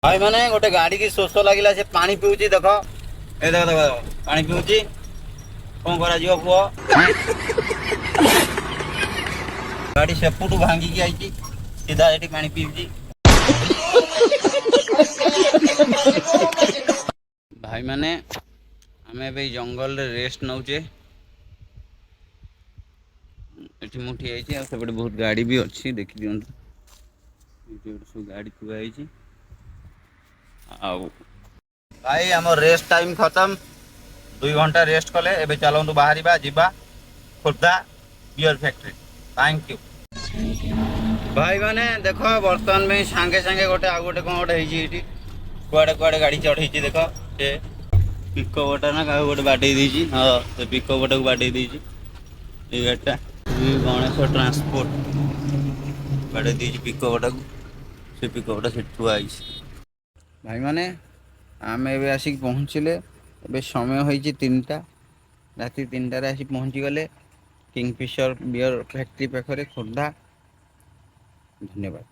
भाई मैंने गोटे गाड़ी की शोष लगिला से पानी पिउची देख ए देख देख पानी पिउची कौन करा जीव पुओ गाड़ी सेपुटू भांगी की आईची सीधा एठी पानी पिउची भाई मैंने हमें भी जंगल रे रेस्ट नौचे एठी मुठी आईची आ सेपटे बहुत गाड़ी भी अच्छी देखि दियंतु एठी सब गाड़ी थुआ आईची आउ भाई आम रेस्ट टाइम खत्म 2 घंटा रेस्ट कले एबे चलंतु बाहरिबा जिबा Khordha beer factory thank you भाई माने देखो बर्तमान में सांगे सांगे गोटे आ गोटे कौन गोटे होती कुआड़े कुआड़े गाड़ी चढ़ी देख से पिकअपटा ना क्या गोटे बाटे देती हाँ से पिकअपटा को बाटे देती ये गाड़ीटा गणेश ट्रांसपोर्ट बाटे देती पिकअपटा को से पिकअपटा से थुआई भाई माने आम ए आसिक पहुँचले ए समय हो 3टा राति 3टार आसिक पहुँची गले किंगफिशर बियर फैक्ट्री पाखे खोर्धा धन्यवाद।